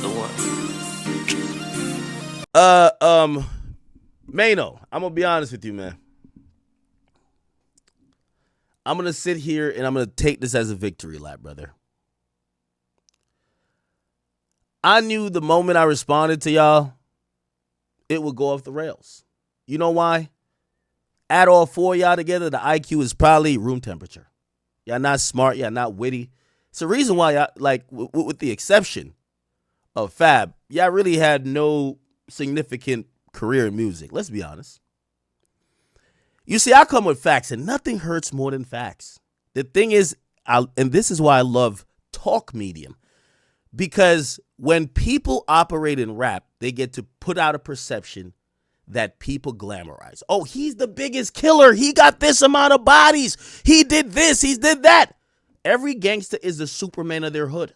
the one. Maino, I'm gonna be honest with you, man. I'm gonna sit here and I'm gonna take this as a victory lap, brother. I knew the moment I responded to y'all, it would go off the rails. You know why? Add all four of y'all together, the IQ is probably room temperature. Y'all not smart, y'all not witty. It's the reason why y'all, like, with the exception of Fab, y'all really had no significant career in music. Let's be honest. You see, I come with facts, and nothing hurts more than facts. The thing is, and this is why I love talk medium, because when people operate in rap, they get to put out a perception that people glamorize. Oh, he's the biggest killer. He got this amount of bodies. He did this. He did that. Every gangster is the Superman of their hood.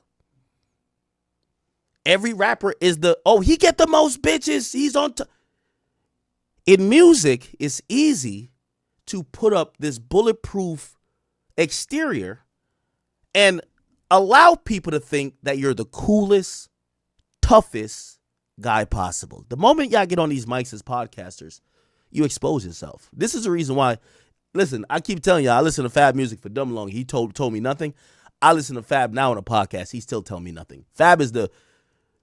Every rapper is he get the most bitches. He's on top. In music, it's easy to put up this bulletproof exterior and allow people to think that you're the coolest, toughest guy possible. The moment y'all get on these mics as podcasters, you expose yourself. This is the reason why. Listen, I keep telling y'all, I listen to Fab music for dumb long. He told me nothing. I listen to Fab now on a podcast. He's still telling me nothing. Fab is the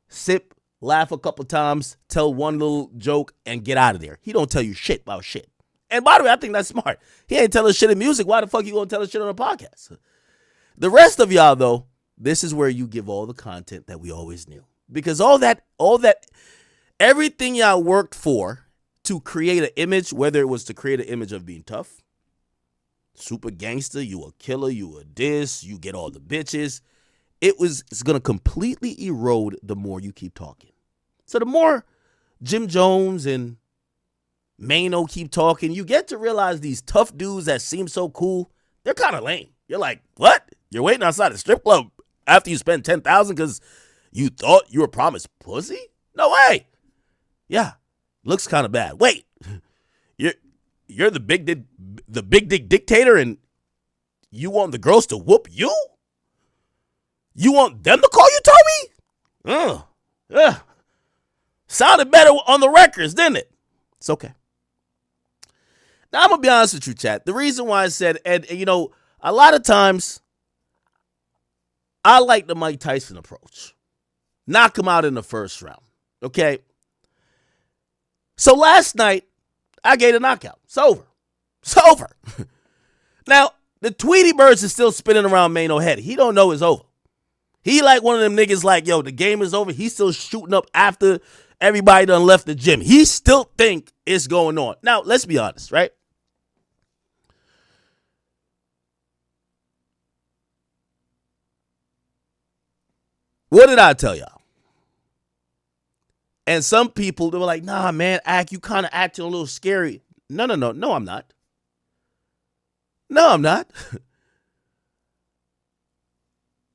sip, laugh a couple times, tell one little joke, and get out of there. He don't tell you shit about shit. And by the way, I think that's smart. He ain't telling shit in music. Why the fuck you gonna tell us shit on a podcast? The rest of y'all, though, this is where you give all the content that we always knew. Because all that, everything y'all worked for to create an image, whether it was to create an image of being tough, super gangster, you a killer, you a diss, you get all the bitches, it's going to completely erode the more you keep talking. So the more Jim Jones and Maino keep talking, you get to realize these tough dudes that seem so cool, they're kind of lame. You're like, what? You're waiting outside a strip club after you spend $10,000 because you thought you were promised pussy? No way. Yeah, looks kind of bad. Wait, you're the big dick dictator, and you want the girls to whoop you? You want them to call you Tommy? Sounded better on the records, didn't it? It's okay. Now, I'm going to be honest with you, chat. The reason why I said, and you know, a lot of times, I like the Mike Tyson approach. Knock him out in the first round, okay? So last night, I gave a knockout. It's over. It's over. Now, the Tweety Birds is still spinning around Maino's head. He don't know it's over. He like one of them niggas like, yo, the game is over. He's still shooting up after everybody done left the gym. He still think it's going on. Now, let's be honest, right? What did I tell y'all? And some people, they were like, nah, man, you kind of acting a little scary. No, I'm not. No, I'm not.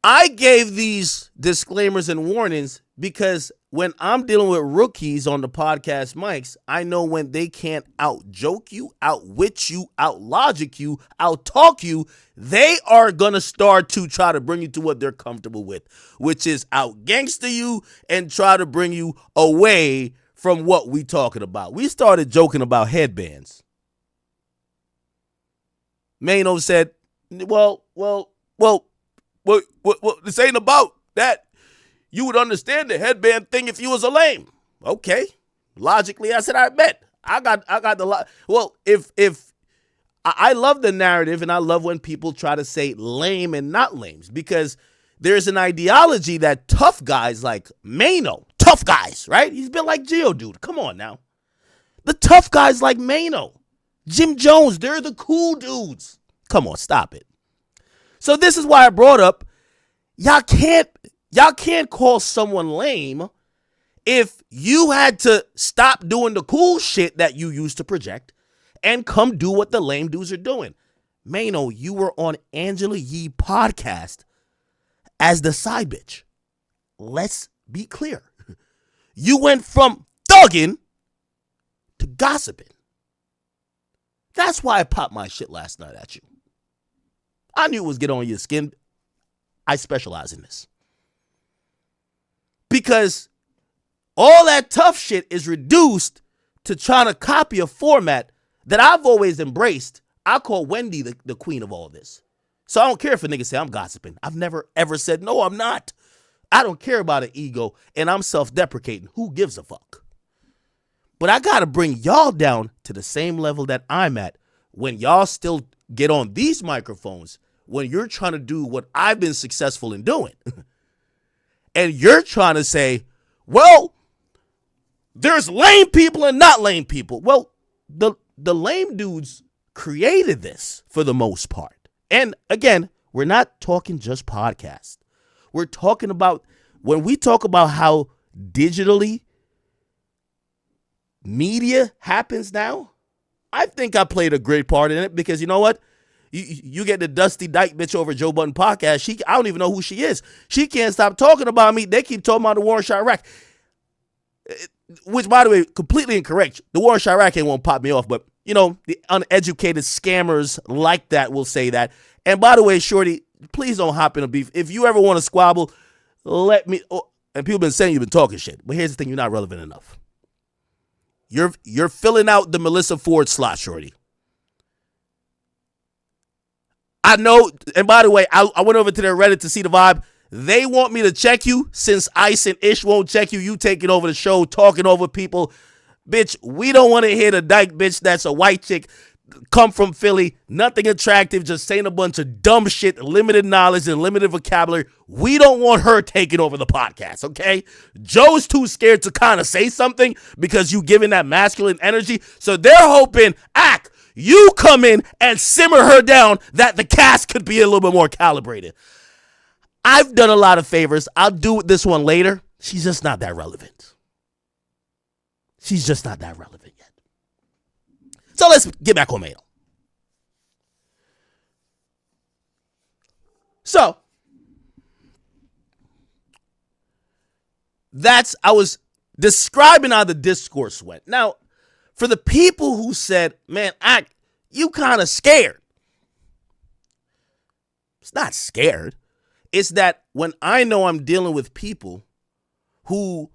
I gave these disclaimers and warnings because when I'm dealing with rookies on the podcast mics, I know when they can't out-joke you, outwit you, out-logic you, out-talk you, they are going to start to try to bring you to what they're comfortable with, which is out-gangster you and try to bring you away from what we talking about. We started joking about headbands. Maino said, well, this ain't about that. You would understand the headband thing if you was a lame. Okay. Logically, I said, I bet. I got the well, if I love the narrative, and I love when people try to say lame and not lames, because there's an ideology that tough guys like Maino, tough guys, right? He's been like Geodude. Come on now. The tough guys like Maino, Jim Jones, they're the cool dudes. Come on, stop it. So this is why I brought up, y'all can't call someone lame if you had to stop doing the cool shit that you used to project and come do what the lame dudes are doing. Maino, you were on Angela Yee podcast as the side bitch. Let's be clear. You went from thugging to gossiping. That's why I popped my shit last night at you. I knew it was get on your skin. I specialize in this. Because all that tough shit is reduced to trying to copy a format that I've always embraced. I call Wendy the queen of all this. So I don't care if a nigga say I'm gossiping. I've never ever said, no, I'm not. I don't care about an ego, and I'm self-deprecating. Who gives a fuck? But I got to bring y'all down to the same level that I'm at when y'all still get on these microphones when you're trying to do what I've been successful in doing. And you're trying to say, well, there's lame people and not lame people. Well, the lame dudes created this for the most part. And again, we're not talking just podcast. We're talking about, when we talk about how digitally media happens now, I think I played a great part in it because you know what? You get the Dusty Dyke bitch over Joe Budden podcast. I don't even know who she is. She can't stop talking about me. They keep talking about the war in Chirac. Which, by the way, completely incorrect. The war in Chirac ain't won't pop me off, but, you know, the uneducated scammers like that will say that. And by the way, Shorty, please don't hop in a beef. If you ever want to squabble, let me. Oh, and people been saying you've been talking shit. But here's the thing, you're not relevant enough. You're filling out the Melissa Ford slot, Shorty. I know, and by the way, I went over to their Reddit to see the vibe. They want me to check you since Ice and Ish won't check you. You taking over the show, talking over people. Bitch, we don't want to hear the dyke bitch that's a white chick, come from Philly, nothing attractive, just saying a bunch of dumb shit, limited knowledge and limited vocabulary. We don't want her taking over the podcast, okay? Joe's too scared to kind of say something because you giving that masculine energy. So they're hoping, you come in and simmer her down that the cast could be a little bit more calibrated. I've done a lot of favors. I'll do this one later. She's just not that relevant. She's just not that relevant yet. So let's get back on Maino. So I was describing how the discourse went. Now, for the people who said, man, you kind of scared. It's not scared. It's that when I know I'm dealing with people who,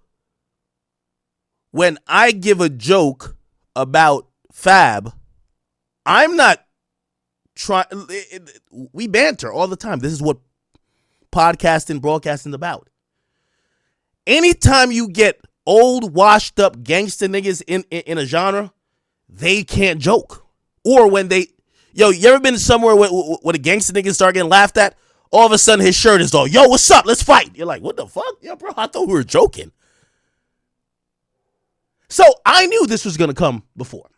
when I give a joke about Fab, I'm not trying. We banter all the time. This is what podcasting, broadcasting is about. Anytime you get old, washed up gangster niggas in a genre, they can't joke. Or when you ever been somewhere where the gangster niggas start getting laughed at? All of a sudden his shirt is all, yo, what's up? Let's fight. You're like, what the fuck? Yeah, bro, I thought we were joking. So I knew this was going to come before.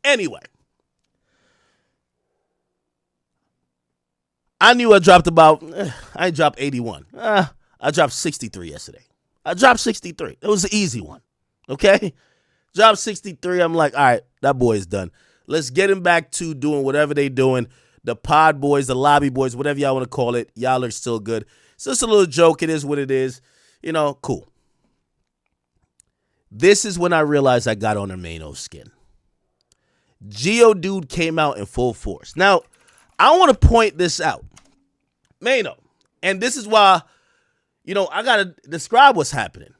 Anyway, I knew I dropped I dropped 81. I dropped 63 yesterday. I dropped 63. It was an easy one. Okay? Dropped 63. I'm like, all right, that boy is done. Let's get him back to doing whatever they doing. The pod boys, the lobby boys, whatever y'all want to call it. Y'all are still good. It's just a little joke. It is what it is. You know, cool. This is when I realized I got on her Maino's skin. Geodude came out in full force. Now, I want to point this out. Maino. And this is why, I got to describe what's happening.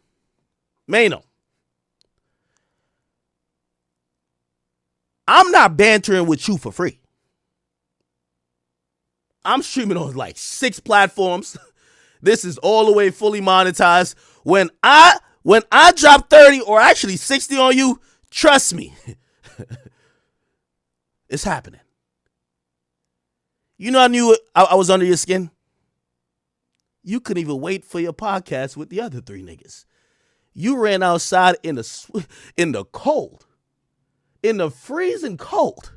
Maino. I'm not bantering with you for free. I'm streaming on like 6 platforms. This is all the way fully monetized. When I drop 30 or actually 60 on you, trust me, it's happening. I knew I was under your skin. You couldn't even wait for your podcast with the other 3 niggas. You ran outside in the cold, in the freezing cold,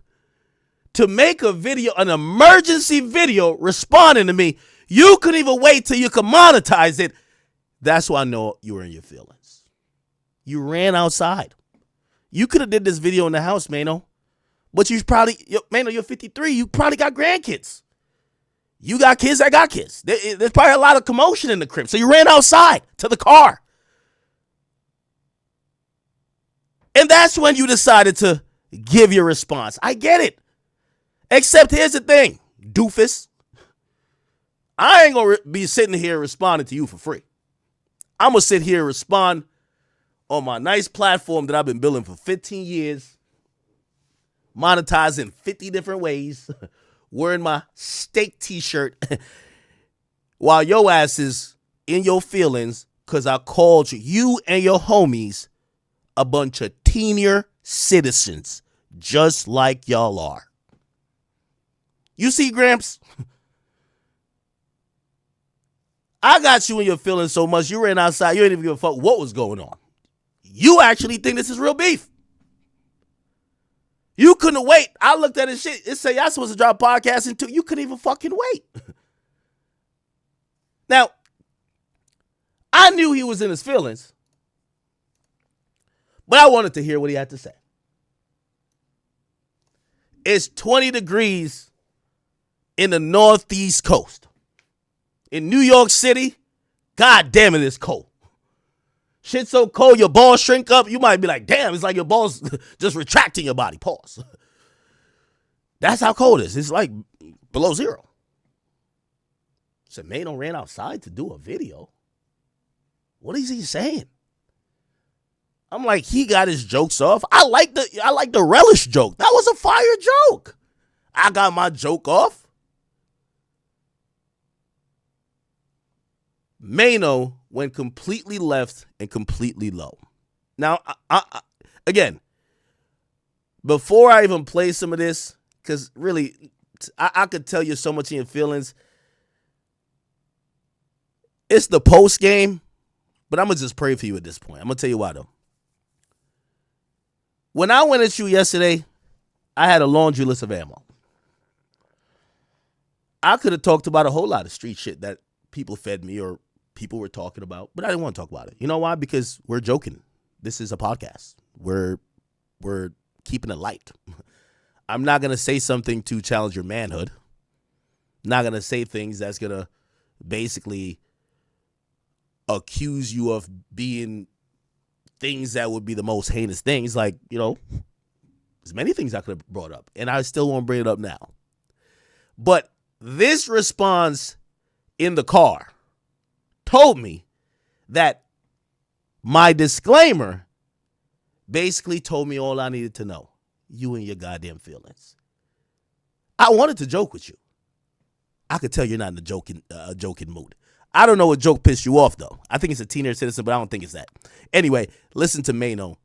to make a video, an emergency video responding to me. You couldn't even wait till you could monetize it. That's why I know you were in your feelings. You ran outside. You could have did this video in the house, Maino. But Maino, you're 53. You probably got grandkids. You got kids, I got kids. There's probably a lot of commotion in the crib. So you ran outside to the car. And that's when you decided to give your response. I get it. Except here's the thing, doofus. I ain't going to be sitting here responding to you for free. I'm going to sit here and respond on my nice platform that I've been building for 15 years, monetizing 50 different ways, wearing my steak t-shirt while your ass is in your feelings because I called you and your homies a bunch of senior citizens, just like y'all are. You see, Gramps? I got you in your feelings so much, you ran outside, you ain't even give a fuck what was going on. You actually think this is real beef. You couldn't wait. I looked at his shit. It said y'all supposed to drop podcasts in 2. You couldn't even fucking wait. Now, I knew he was in his feelings, but I wanted to hear what he had to say. It's 20 degrees in the northeast coast. In New York City, god damn it, it's cold. Shit's so cold, your balls shrink up. You might be like, damn, it's like your balls just retracting your body. Pause. That's how cold it is. It's like below zero. So Maino ran outside to do a video. What is he saying? I'm like, he got his jokes off. I like the relish joke. That was a fire joke. I got my joke off. Maino went completely left and completely low. Now, again, before I even play some of this, because really, I could tell you so much in your feelings. It's the post game, but I'm going to just pray for you at this point. I'm going to tell you why, though. When I went at you yesterday, I had a laundry list of ammo. I could have talked about a whole lot of street shit that people fed me or people were talking about, but I didn't want to talk about it. You know why? Because we're joking. This is a podcast. We're keeping it light. I'm not going to say something to challenge your manhood. I'm not going to say things that's going to basically accuse you of being things that would be the most heinous things. Like, you know, there's many things I could have brought up, and I still won't bring it up now. But this response in the car told me that my disclaimer basically told me all I needed to know. You and your goddamn feelings. I wanted to joke with you. I could tell you're not in a joking mood. I don't know what joke pissed you off, though. I think it's a teenage citizen, but I don't think it's that. Anyway, listen to Maino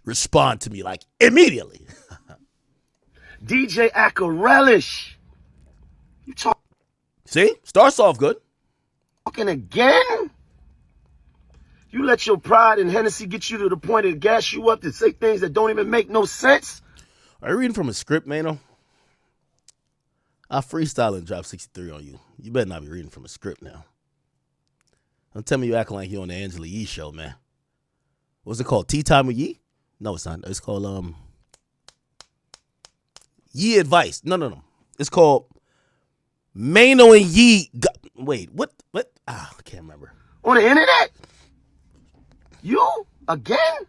respond to me like immediately. DJ Akademiks. You See? Starts off good. talking again? You let your pride and Hennessy get you to the point to gas you up to say things that don't even make no sense? Are you reading from a script, Maino? I freestyle and drop 63 on you. You better not be reading from a script now. Don't tell me you acting like you on the Angela Yee show, man. What's it called? Tea Time with Yee? No, it's not. It's called Yee Advice. No. It's called Maino and Yee. Wait, what? I can't remember. On the internet? You? Again?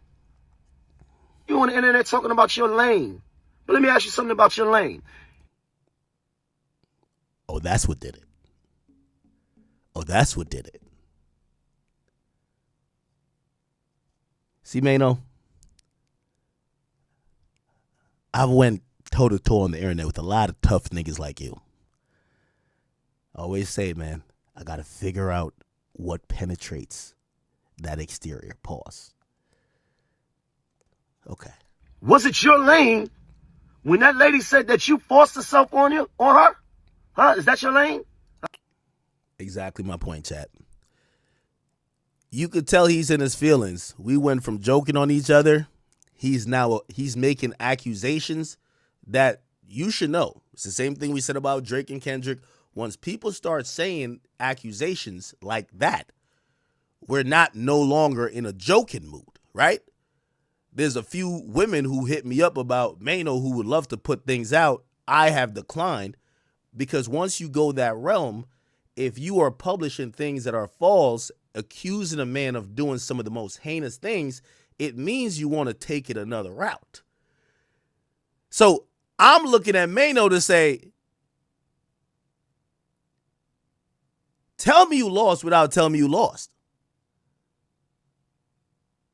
You on the internet talking about your lane. But let me ask you something about your lane. Oh, that's what did it. See, Maino, I've went toe-to-toe on the internet with a lot of tough niggas like you. I always say, man, I got to figure out what penetrates that exterior. Pause. Okay. Was it your lane when that lady said that you forced herself on her? Huh? Is that your lane? Exactly my point, chat. You could tell he's in his feelings. We went from joking on each other. He's making accusations that you should know. It's the same thing we said about Drake and Kendrick. Once people start saying accusations like that, we're no longer in a joking mood, right? There's a few women who hit me up about Maino who would love to put things out. I have declined because once you go that realm, if you are publishing things that are false, accusing a man of doing some of the most heinous things, it means you want to take it another route. So I'm looking at Maino to say, tell me you lost without telling me you lost.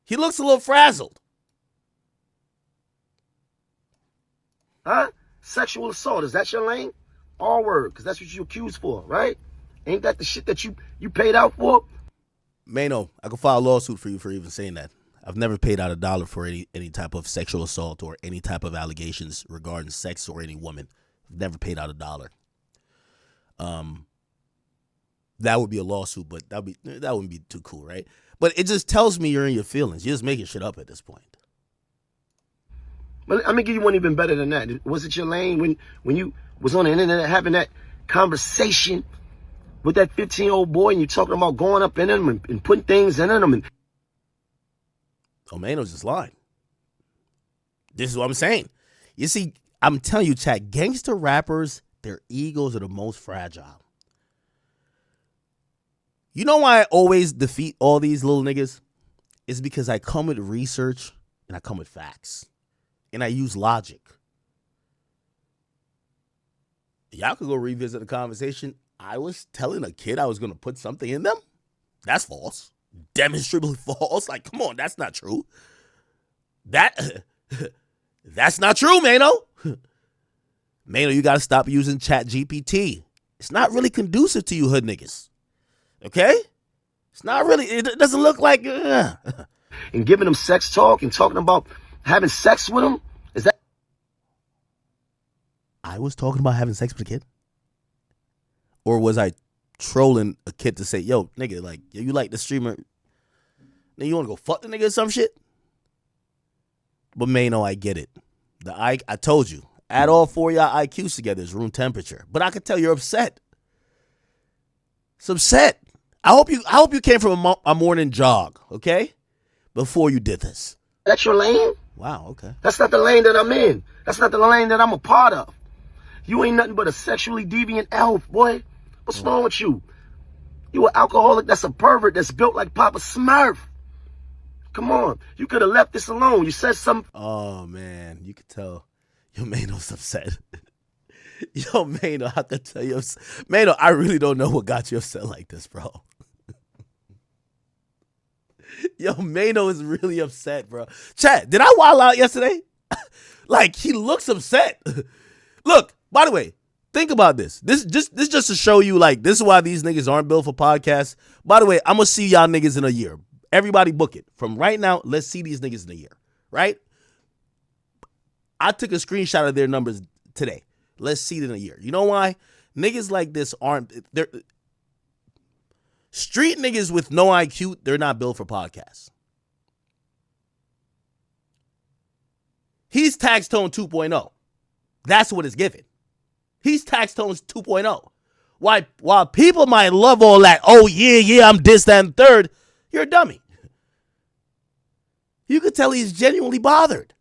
He looks a little frazzled. Huh? Sexual assault, is that your lane? All word, because that's what you accused for, right? Ain't that the shit that you paid out for? Maino, I could file a lawsuit for you for even saying that. I've never paid out $1 for any type of sexual assault or any type of allegations regarding sex or any woman. I've never paid out $1. That would be a lawsuit, but that wouldn't be too cool, right? But it just tells me you're in your feelings. You're just making shit up at this point. But I'm gonna give you one even better than that. Was it your lane when you was on the internet having that conversation with that 15-year-old boy and you talking about going up in him and putting things in him? Oh, Maino's just lying. This is what I'm saying. You see, I'm telling you, chat, gangster rappers, their egos are the most fragile. You know why I always defeat all these little niggas? It's because I come with research and I come with facts. And I use logic. Y'all could go revisit the conversation. I was telling a kid I was going to put something in them? That's false. Demonstrably false. Like, come on, that's not true. That's not true, Maino. Maino, you got to stop using ChatGPT. It's not really conducive to you hood niggas. Okay? It's not really, it doesn't look like... And giving them sex talk and talking about having sex with them? Is that... I was talking about having sex with a kid? Or was I trolling a kid to say, yo, nigga, like, you like the streamer? Then you want to go fuck the nigga or some shit? But Maino, I get it. I told you, add all 4 of y'all IQs together is room temperature. But I could tell you're upset. It's upset. I hope you came from a morning jog, okay? Before you did this. That's your lane? Wow, okay. That's not the lane that I'm in. That's not the lane that I'm a part of. You ain't nothing but a sexually deviant elf, boy. What's wrong with you? You an alcoholic that's a pervert that's built like Papa Smurf. Come on. You could have left this alone. You said something. Oh, man. You could tell. Yo, Maino's upset. Yo, Maino, I could tell you. Maino, I really don't know what got you upset like this, bro. Yo, Maino is really upset, bro. Chat, did I wild out yesterday? Like, he looks upset. Look, by the way, think about this. This just to show you, like, this is why these niggas aren't built for podcasts. By the way, I'm going to see y'all niggas in a year. Everybody book it. From right now, let's see these niggas in a year, right? I took a screenshot of their numbers today. Let's see it in a year. You know why? Niggas like this they're street niggas with no IQ, they're not built for podcasts. He's Tax Tone 2.0. That's what it's given. He's Tax Tone's 2.0. While people might love all that, oh yeah, I'm this, that, and third, you're a dummy. You could tell he's genuinely bothered.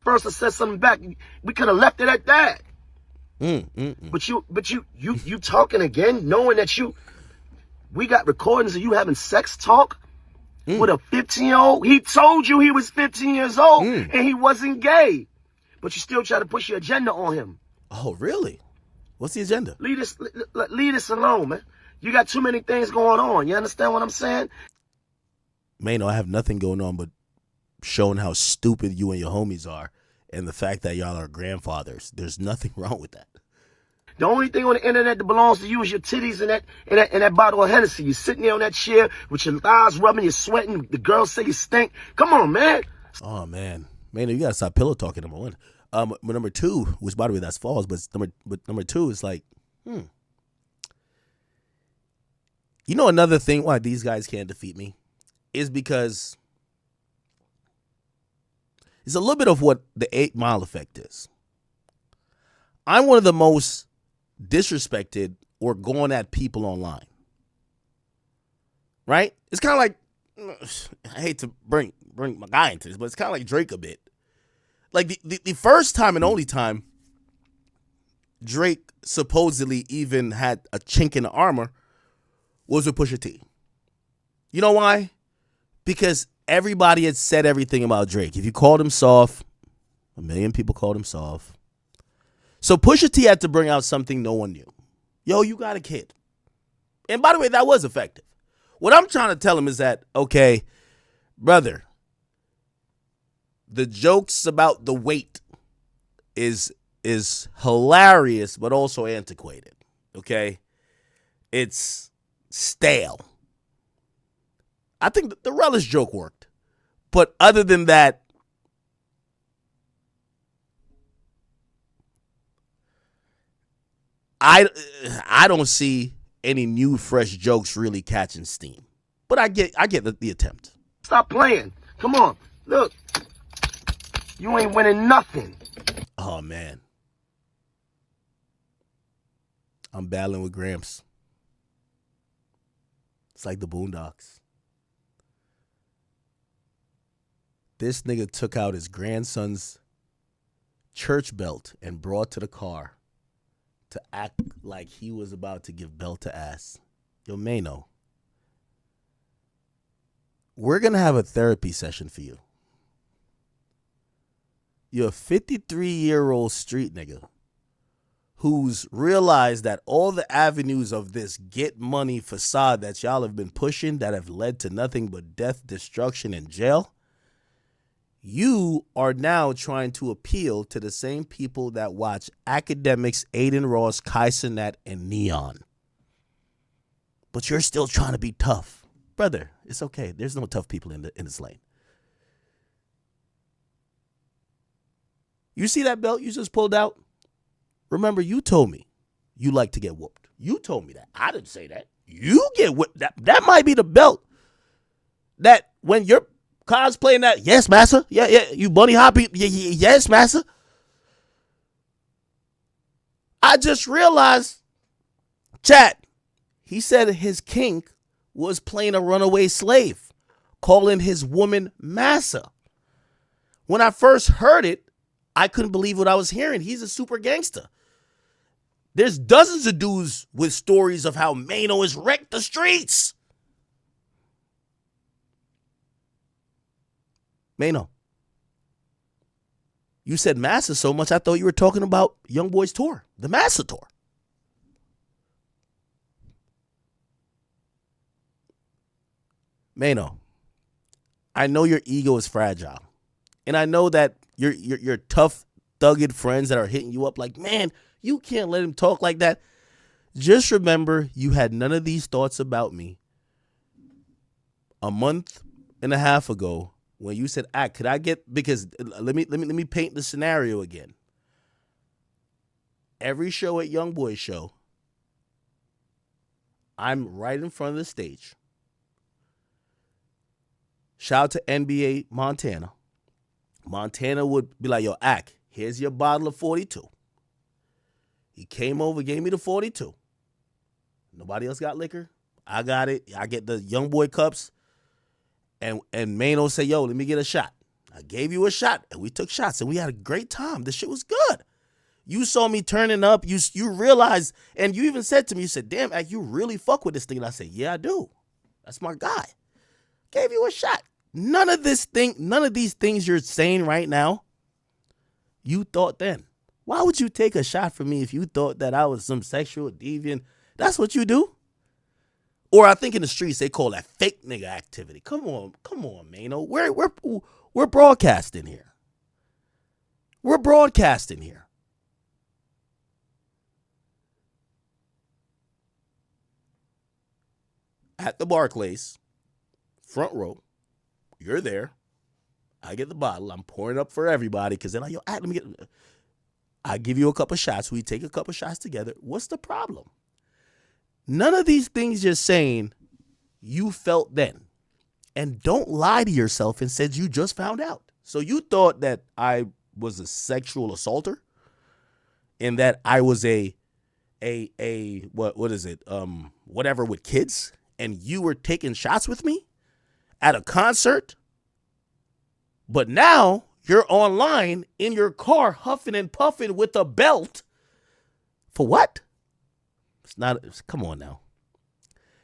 First I said something back. We could have left it at that. But you talking again, knowing that we got recordings of you having sex talk with a 15-year-old. He told you he was 15 years old and he wasn't gay. But you still try to push your agenda on him. Oh, really? What's the agenda? Leave this alone, man. You got too many things going on. You understand what I'm saying? Maino, I have nothing going on but showing how stupid you and your homies are and the fact that y'all are grandfathers. There's nothing wrong with that. The only thing on the internet that belongs to you is your titties and that bottle of Hennessy. You're sitting there on that chair with your thighs rubbing, you're sweating. The girls say you stink. Come on, man. Oh, man. Maino, you got to stop pillow talking, number one. But number two, which, by the way, that's false, but number two is like, You know another thing why these guys can't defeat me is because it's a little bit of what the 8 Mile effect is. I'm one of the most disrespected or going at people online. Right? It's kind of like, I hate to bring my guy into this, but it's kind of like Drake a bit. Like the first time and only time Drake supposedly even had a chink in the armor was with Pusha T. You know why? Because everybody had said everything about Drake. If you called him soft, 1 million people called him soft. So Pusha T had to bring out something no one knew. Yo, you got a kid. And by the way, that was effective. What I'm trying to tell him is that, okay, brother, the jokes about the weight is hilarious, but also antiquated. Okay? It's stale. I think the relish joke worked. But other than that, I don't see any new fresh jokes really catching steam. But I get the attempt. Stop playing. Come on. Look. You ain't winning nothing. Oh man. I'm battling with Gramps. It's like the Boondocks. This nigga took out his grandson's church belt and brought to the car to act like he was about to give belt to ass. Yo, Maino, we're going to have a therapy session for you. You're a 53-year-old street nigga who's realized that all the avenues of this get money facade that y'all have been pushing that have led to nothing but death, destruction, and jail, you are now trying to appeal to the same people that watch Akademiks, Aiden Ross, Kai Cenat, and Neon. But you're still trying to be tough. Brother, it's okay. There's no tough people in this lane. You see that belt you just pulled out? Remember, you told me you like to get whooped. You told me that. I didn't say that. You get whooped. That might be the belt that when you're cosplaying that, yes, massa. Yeah, you bunny hopping. Yes, massa. I just realized, chat, he said his kink was playing a runaway slave, calling his woman massa. When I first heard it, I couldn't believe what I was hearing. He's a super gangster. There's dozens of dudes with stories of how Maino has wrecked the streets. Maino, you said Massa so much, I thought you were talking about Young Boy's tour, the Massa tour. Maino, I know your ego is fragile. And I know that your tough, thugged friends that are hitting you up like, man, you can't let him talk like that. Just remember, you had none of these thoughts about me a month and a half ago when you said, could I get, because let me paint the scenario again. Every show at Young Boy's show, I'm right in front of the stage. Shout out to NBA Montana. Montana would be like, yo, here's your bottle of 42. He came over, gave me the 42. Nobody else got liquor. I got it. I get the Young Boy cups. And Maino said, yo, let me get a shot. I gave you a shot, and we took shots, and we had a great time. The shit was good. You saw me turning up. You realized, and you even said to me, you said, damn, you really fuck with this thing. And I said, yeah, I do. That's my guy. Gave you a shot. None of these things you're saying right now, you thought then. Why would you take a shot from me if you thought that I was some sexual deviant? That's what you do. Or I think in the streets they call that fake nigga activity. Come on, Maino. We're broadcasting here. We're broadcasting here. At the Barclays, front row, you're there. I get the bottle. I'm pouring up for everybody because they're like, yo, let me get. I give you a couple shots. We take a couple shots together. What's the problem? None of these things you're saying you felt then. And don't lie to yourself and said you just found out. So you thought that I was a sexual assaulter and that I was a what is it? Whatever with kids, and you were taking shots with me at a concert. But now you're online in your car huffing and puffing with a belt. For what? Come on now.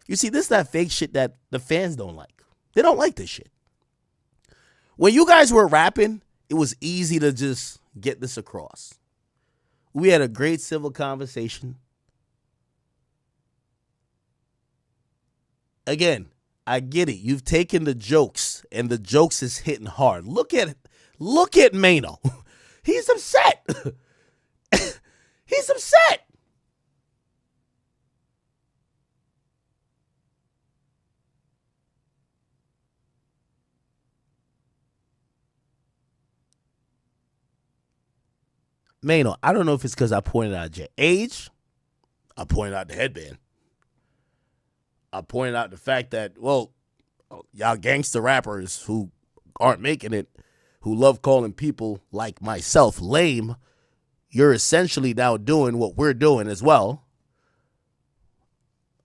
You see, this is that fake shit that the fans don't like. They don't like this shit. When you guys were rapping, it was easy to just get this across. We had a great civil conversation. Again, I get it. You've taken the jokes, and the jokes is hitting hard. Look at Maino. He's upset. He's upset. Maino, I don't know if it's because I pointed out your age. I pointed out the headband. I pointed out the fact that, well, y'all gangster rappers who aren't making it, who love calling people like myself lame, you're essentially now doing what we're doing as well.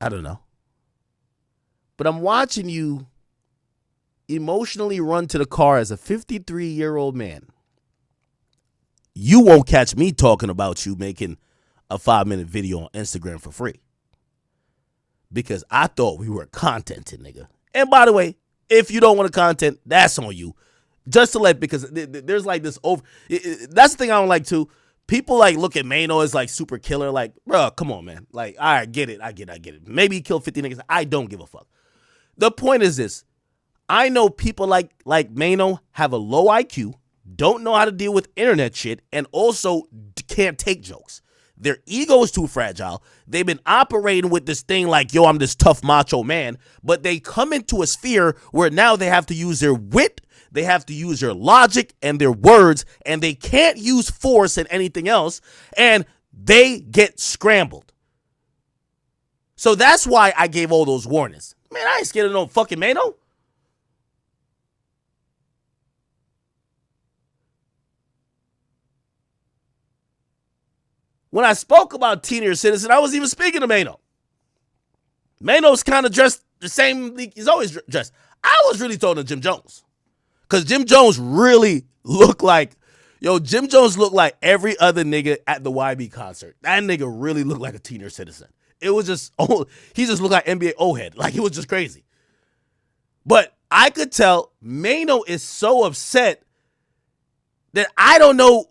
I don't know. But I'm watching you emotionally run to the car as a 53-year-old man. You won't catch me talking about you making a 5-minute video on Instagram for free. Because I thought we were contenting, nigga. And by the way, if you don't want to content, that's on you. Just to because there's like this that's the thing I don't like too. People like look at Maino as like super killer. Like, bro, come on, man. Like, all right, get it. I get it. Maybe he killed 50 niggas. I don't give a fuck. The point is this. I know people like Maino have a low IQ, don't know how to deal with internet shit, and also can't take jokes. Their ego is too fragile. They've been operating with this thing like, yo, I'm this tough macho man, but they come into a sphere where now they have to use their wit, they have to use their logic and their words, and they can't use force and anything else, and they get scrambled. So that's why I gave all those warnings. Man, I ain't scared of no fucking Maino. When I spoke about senior citizen, I was even speaking to Maino. Maino's kind of dressed the same he's always dressed. I was really talking to Jim Jones. Because Jim Jones really looked like, Jim Jones looked like every other nigga at the YB concert. That nigga really looked like a senior citizen. It was just, he just looked like NBA O-head. Like, it was just crazy. But I could tell Maino is so upset that I don't know.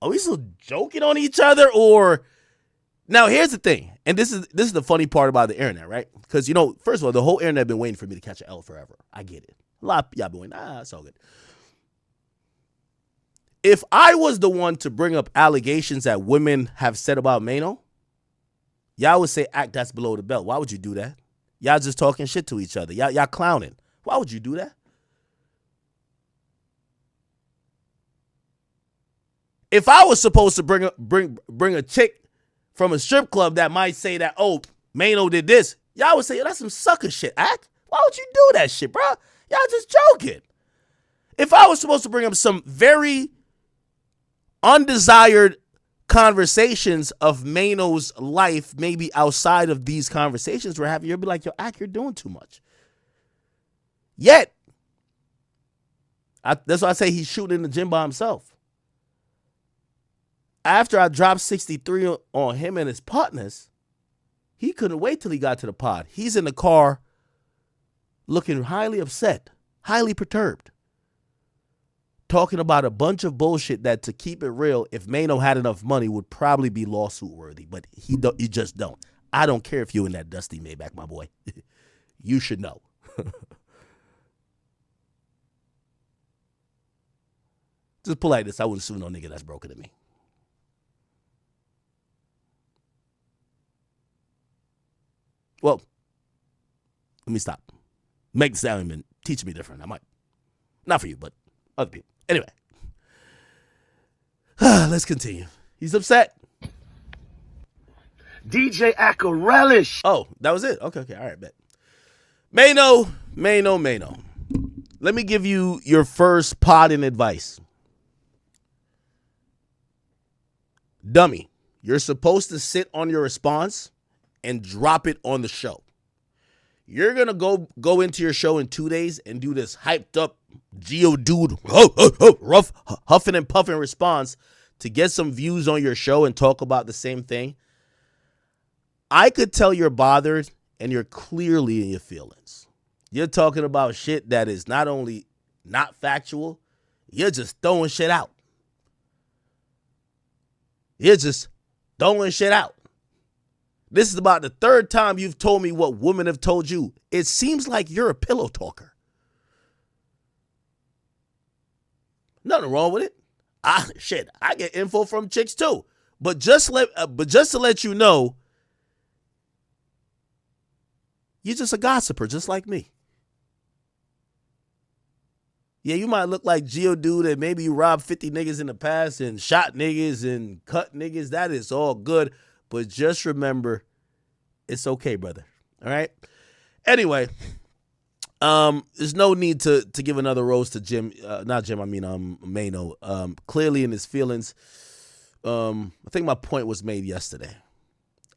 Are we still joking on each other or? Now here's the thing, and this is the funny part about the internet, right? Because first of all, the whole internet been waiting for me to catch an L forever. I get it. A lot of y'all been waiting. It's all good. If I was the one to bring up allegations that women have said about Maino, y'all would say, "Act, that's below the belt." Why would you do that? Y'all just talking shit to each other. Y'all clowning. Why would you do that? If I was supposed to bring a chick from a strip club that might say that, oh, Maino did this, y'all would say, yo, that's some sucker shit, Act. Why would you do that shit, bro? Y'all just joking. If I was supposed to bring up some very undesired conversations of Maino's life, maybe outside of these conversations we're having, you'll be like, yo, Act, you're doing too much. Yet, that's why I say he's shooting in the gym by himself. After I dropped 63 on him and his partners, he couldn't wait till he got to the pod. He's in the car looking highly upset, highly perturbed, talking about a bunch of bullshit that, to keep it real, if Maino had enough money, would probably be lawsuit worthy, but he just don't. I don't care if you in that dusty Maybach, my boy. You should know. Just pull like this. I wouldn't sue no nigga that's broken to me. Well, let me stop. Make the sound and teach me different. I might. Not for you, but other people. Anyway. Let's continue. He's upset. DJ Akademiks. Oh, that was it? Okay. All right, bet. Maino. Let me give you your first podding advice. Dummy, you're supposed to sit on your response and drop it on the show. You're going to go into your show in 2 days and do this hyped up Geodude rough huffing and puffing response to get some views on your show and talk about the same thing. I could tell you're bothered and you're clearly in your feelings. You're talking about shit that is not only not factual, you're just throwing shit out. This is about the third time you've told me what women have told you. It seems like you're a pillow talker. Nothing wrong with it. I get info from chicks too. But just to let you know, you're just a gossiper, just like me. Yeah, you might look like Geodude and maybe you robbed 50 niggas in the past and shot niggas and cut niggas. That is all good. But just remember, it's okay, brother. All right? Anyway, there's no need to give another rose to Maino. Clearly in his feelings. I think my point was made yesterday.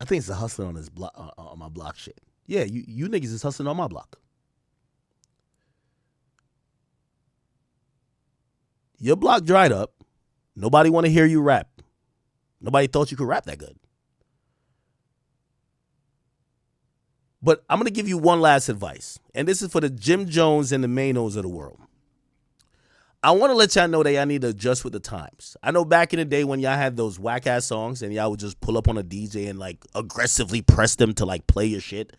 I think it's the hustling on his block, on my block shit. Yeah, you niggas is hustling on my block. Your block dried up. Nobody want to hear you rap. Nobody thought you could rap that good. But I'm going to give you one last advice. And this is for the Jim Jones and the Mainos of the world. I want to let y'all know that y'all need to adjust with the times. I know back in the day when y'all had those whack-ass songs and y'all would just pull up on a DJ and, like, aggressively press them to, like, play your shit.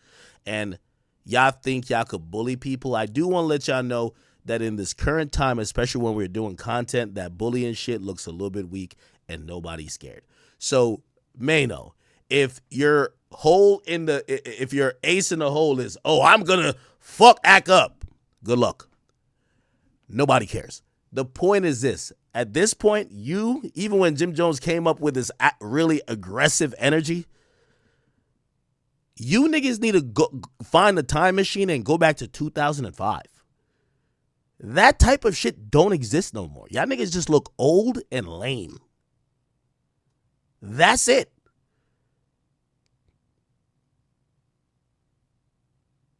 And y'all think y'all could bully people. I do want to let y'all know that in this current time, especially when we're doing content, that bullying shit looks a little bit weak and nobody's scared. So, Maino, if your ace in the hole is, I'm gonna fuck act up, good luck. Nobody cares. The point is this. At this point, even when Jim Jones came up with this really aggressive energy, you niggas need to go find a time machine and go back to 2005. That type of shit don't exist no more. Y'all niggas just look old and lame. That's it.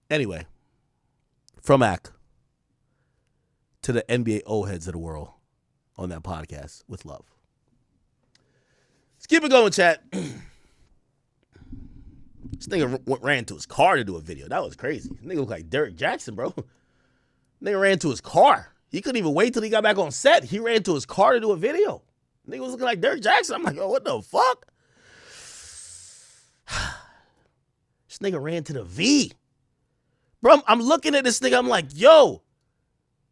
Anyway, from Ak to the NBA old heads of the world on that podcast with love. Let's keep it going, chat. This nigga ran to his car to do a video. That was crazy. This nigga looked like Derek Jackson, bro. Nigga ran to his car. He couldn't even wait till he got back on set. He ran to his car to do a video. Nigga was looking like Derek Jackson. I'm like, what the fuck? This nigga ran to the V. Bro, I'm looking at this nigga. I'm like, yo,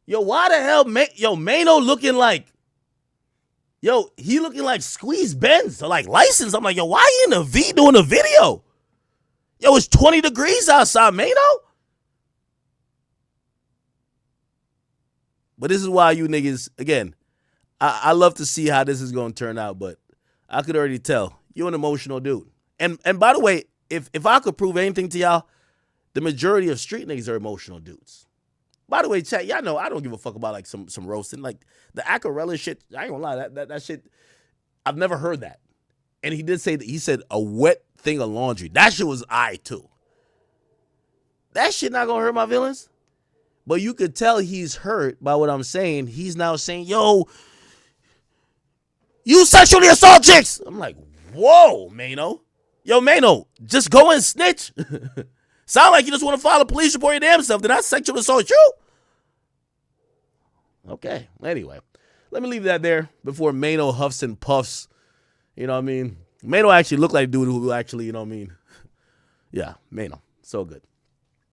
why the hell, Maino looking like, he looking like Squeeze Benz or like License. I'm like, why you in the V doing a video? It's 20 degrees outside, Maino. But this is why you niggas, again, I love to see how this is going to turn out, but I could already tell you're an emotional dude. And by the way, if I could prove anything to y'all, the majority of street niggas are emotional dudes. By the way, chat, y'all know I don't give a fuck about like some roasting. Like the Acarella shit, I ain't gonna lie, that shit, I've never heard that. And he did say that, he said a wet thing of laundry. That shit was too. That shit not gonna hurt my feelings. But you could tell he's hurt by what I'm saying. He's now saying, you sexually assault chicks. I'm like, whoa, Maino. Maino, just go and snitch. Sound like you just want to file a police report your damn self. Did I sexual assault you? Okay, anyway. Let me leave that there before Maino huffs and puffs. You know what I mean? Maino actually looked like a dude who actually, you know what I mean? Yeah, Maino. So good.